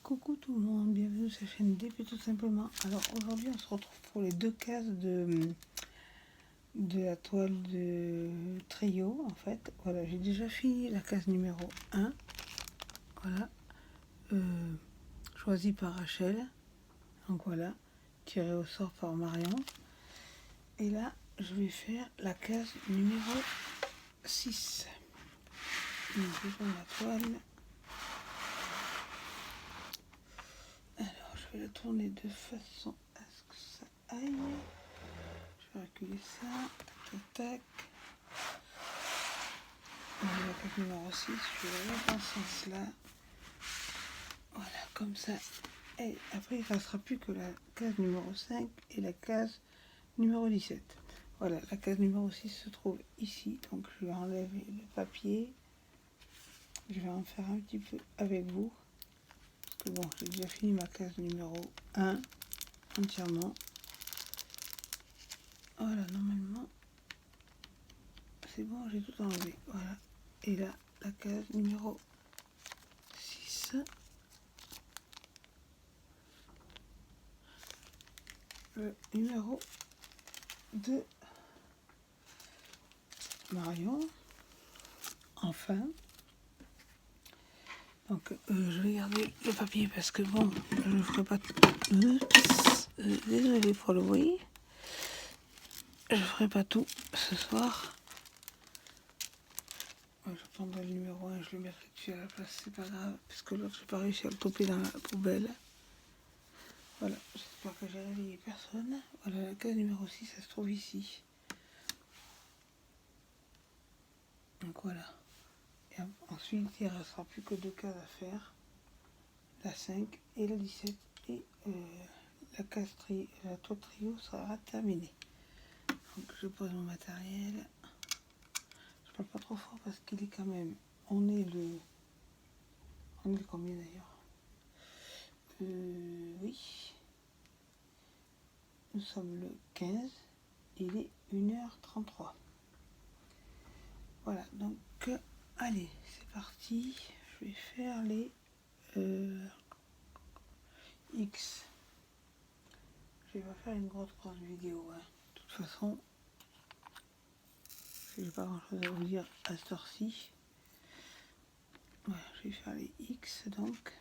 Coucou tout le monde, bienvenue sur la chaîne DP tout simplement. Alors aujourd'hui on se retrouve pour les deux cases de la toile de trio en fait. Voilà, j'ai déjà fini la case numéro 1. Voilà, choisie par Rachel. Donc voilà, tiré au sort par Marion. Et là je vais faire la case numéro 6. Donc je prends la toile. Alors je vais la tourner de façon à ce que ça aille. Je vais reculer ça, tac tac tac. On est la case numéro 6, je vais aller dans ce sens-là. Voilà, comme ça. Et après, il ne restera plus que la case numéro 5 et la case numéro 17. Voilà, la case numéro 6 se trouve ici. Donc, je vais enlever le papier. Je vais en faire un petit peu avec vous. Parce que bon, j'ai déjà fini ma case numéro 1 entièrement. Voilà, normalement, c'est bon, j'ai tout enlevé. Voilà. Et là, la case numéro 6. Le numéro de Marion. Enfin. Donc, je vais garder le papier parce que bon, je ne ferai pas... désolé pour le bruit. Je ne ferai pas tout ce soir. Je prendrai le numéro 1 et je le mettrai dessus à la place, c'est pas grave. Parce que l'autre, j'ai pas réussi à le toper dans la poubelle. Voilà, j'espère que j'ai réveillé personne. Voilà, la case numéro 6, ça se trouve ici. Donc voilà. Et ensuite, il ne restera plus que deux cases à faire. La 5 et la 17. Et la case la toile trio sera terminée. Donc je pose mon matériel. Je parle pas trop fort parce qu'il est quand même... On est le combien d'ailleurs? Oui. Nous sommes le 15. Il est 1h33. Voilà, donc allez, c'est parti. Je vais faire les X. Je vais pas faire une grosse vidéo. Hein. De toute façon, j'ai pas grand chose à vous dire à cette heure-ci. Voilà, je vais faire les X donc.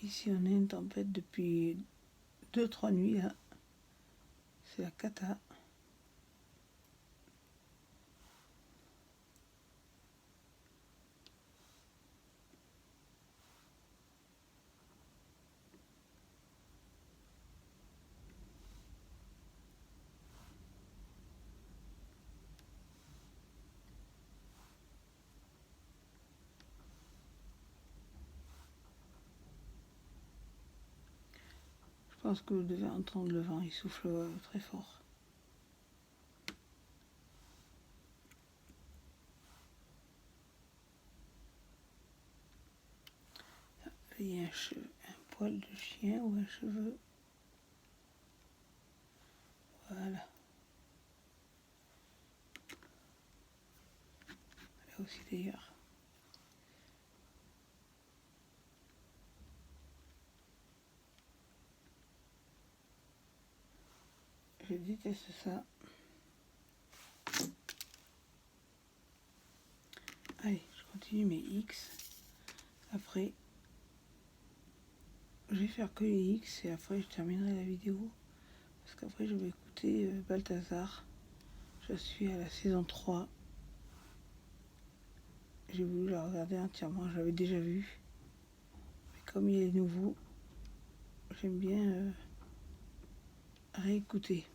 Ici, on a une tempête depuis 2-3 nuits là. C'est la cata. Je pense que vous devez entendre le vent, il souffle très fort. Il y a un poil de chien ou un cheveu. Voilà. Là aussi d'ailleurs. Je déteste ça. Allez, je continue mes X. Après, je vais faire que les X et après je terminerai la vidéo. Parce qu'après je vais écouter Balthazar. Je suis à la saison 3. J'ai voulu la regarder entièrement, je l'avais déjà vu. Mais comme il est nouveau, j'aime bien réécouter.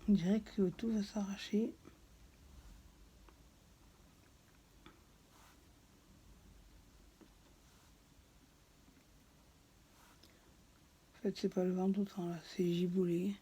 On dirait que tout va s'arracher. En fait, c'est pas le vent d'autant là, c'est giboulé.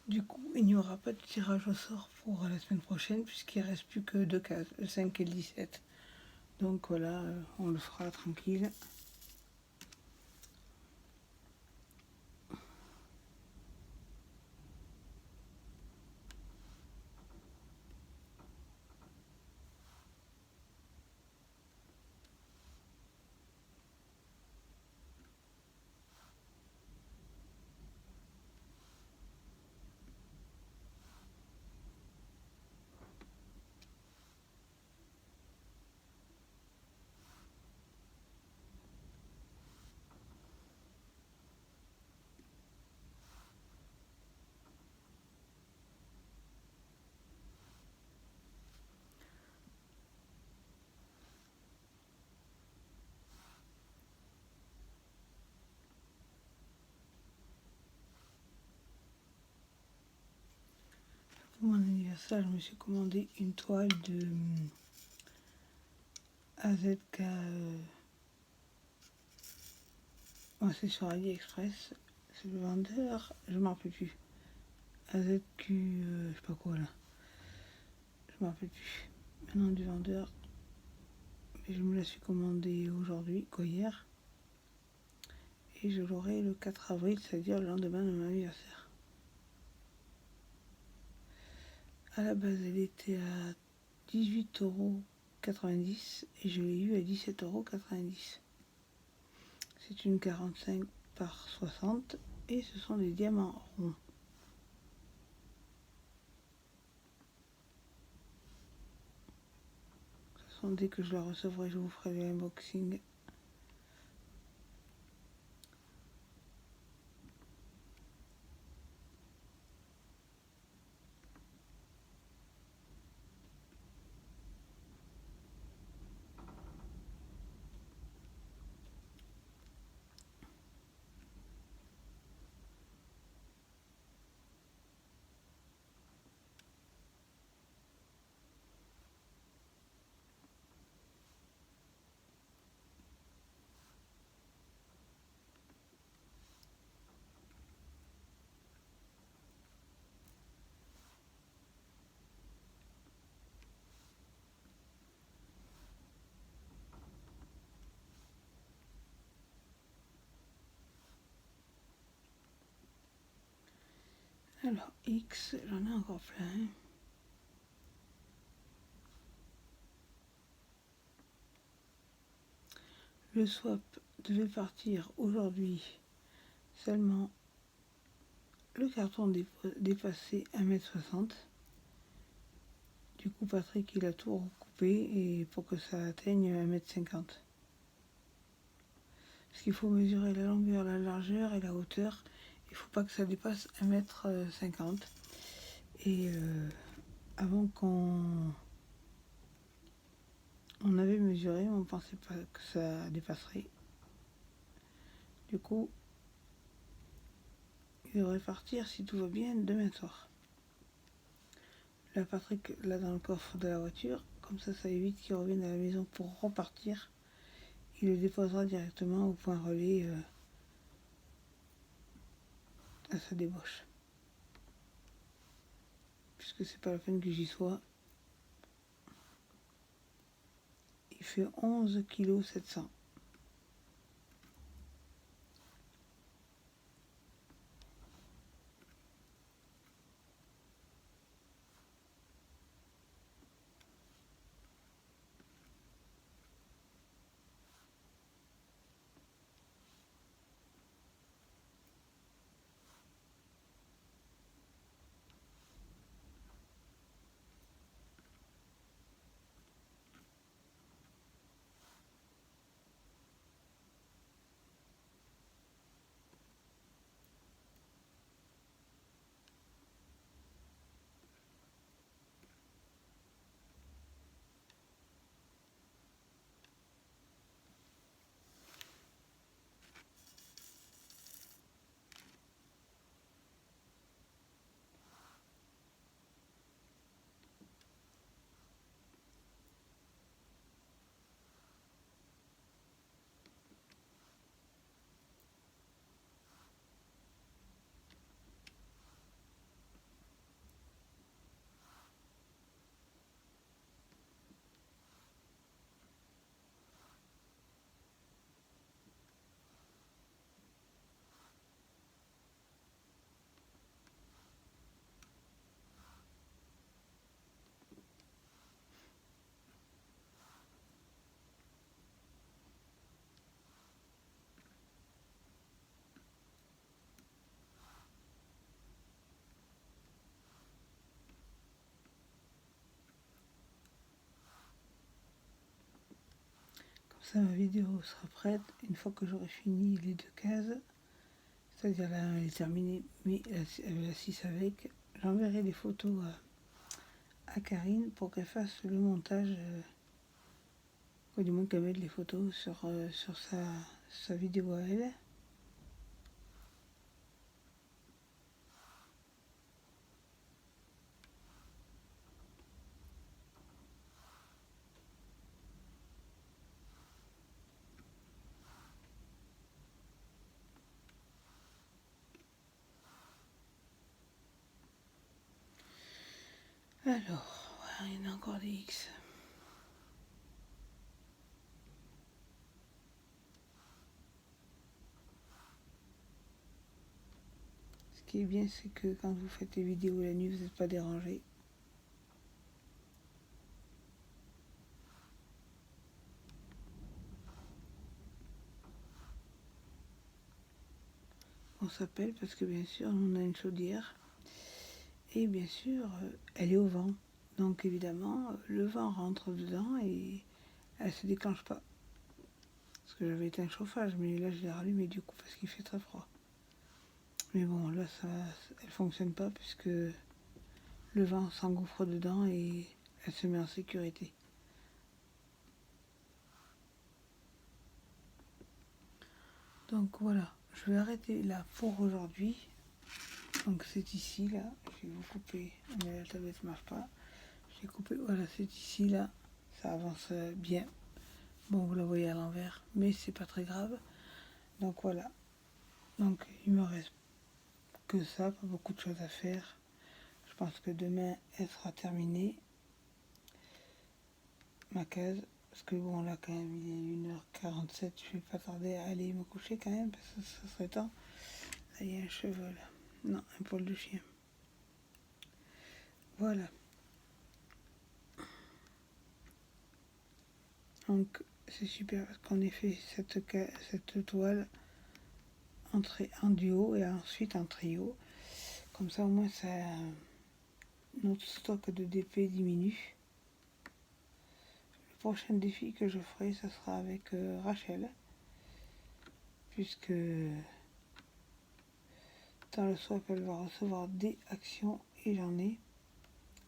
Du coup, il n'y aura pas de tirage au sort pour la semaine prochaine puisqu'il ne reste plus que 2 cases, le 5 et le 17. Donc voilà, on le fera tranquille. Pour mon anniversaire, je me suis commandé une toile de AZK. C'est sur AliExpress. C'est le vendeur, je ne m'en rappelle plus. AZQ, je sais pas quoi là. Je ne m'en rappelle plus. Maintenant du vendeur. Mais je me la suis commandée aujourd'hui, quoi hier. Et je l'aurai le 4 avril, c'est-à-dire le lendemain de mon anniversaire. À la base, elle était à 18,90 € et je l'ai eu à 17,90 €. C'est une 45 par 60 et ce sont des diamants ronds. Dès que je la recevrai, je vous ferai l'unboxing. Alors, X, j'en ai encore plein. Le swap devait partir aujourd'hui. Seulement, le carton dépassait 1,60 m. Du coup, Patrick, il a tout recoupé et pour que ça atteigne 1,50 m. Parce qu'il faut mesurer la longueur, la largeur et la hauteur. Il ne faut pas que ça dépasse 1,50 m. Et avant qu'on avait mesuré, on ne pensait pas que ça dépasserait. Du coup, il devrait partir, si tout va bien, demain soir. Là, Patrick l'a dans le coffre de la voiture. Comme ça évite qu'il revienne à la maison pour repartir. Il le déposera directement au point relais à sa débauche. Puisque c'est pas la peine que j'y sois. Il fait 11,7 kg. ça, ma vidéo sera prête une fois que j'aurai fini les 2 cases. C'est-à-dire là, elle est terminée, mais la 6 avec. J'enverrai les photos à Karine pour qu'elle fasse le montage, ou du moins qu'elle mette les photos sur sa vidéo à elle. Alors, voilà, il y en a encore des X. Ce qui est bien, c'est que quand vous faites les vidéos la nuit, vous n'êtes pas dérangé. On s'appelle parce que bien sûr, on a une chaudière. Et bien sûr, elle est au vent. Donc évidemment, le vent rentre dedans et elle se déclenche pas. Parce que j'avais éteint le chauffage, mais là je l'ai rallumé du coup parce qu'il fait très froid. Mais bon, là elle fonctionne pas puisque le vent s'engouffre dedans et elle se met en sécurité. Donc voilà, je vais arrêter là pour aujourd'hui. Donc c'est ici là, je vais vous couper, mais la tablette ne marche pas. J'ai coupé, voilà, c'est ici là, ça avance bien. Bon, vous la voyez à l'envers, mais c'est pas très grave. Donc voilà. Donc il me reste que ça, pas beaucoup de choses à faire. Je pense que demain elle sera terminée, ma case. Parce que bon là quand même il est 1h47, je vais pas tarder à aller me coucher quand même, parce que ça serait temps. Là il y a un cheveu là. Non, un poil de chien. Voilà. Donc c'est super parce qu'on a fait cette toile en duo et ensuite en trio. Comme ça au moins ça, notre stock de DP diminue. Le prochain défi que je ferai, ça sera avec Rachel. Puisque dans le swap elle va recevoir des actions et j'en ai.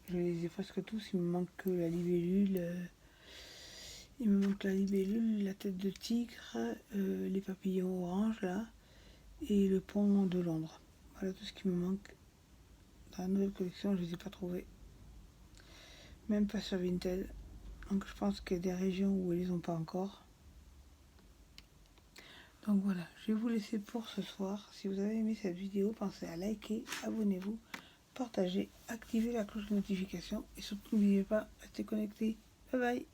Je les ai presque tous, il me manque que la libellule. Il me manque la libellule, la tête de tigre, les papillons orange là, et le pont de Londres. Voilà tout ce qui me manque. Dans la nouvelle collection, je ne les ai pas trouvés. Même pas sur Vinted. Donc je pense qu'il y a des régions où ils les ont pas encore. Donc voilà, je vais vous laisser pour ce soir. Si vous avez aimé cette vidéo, pensez à liker, abonnez-vous, partagez, activez la cloche de notification et surtout n'oubliez pas, restez connectés. Bye bye.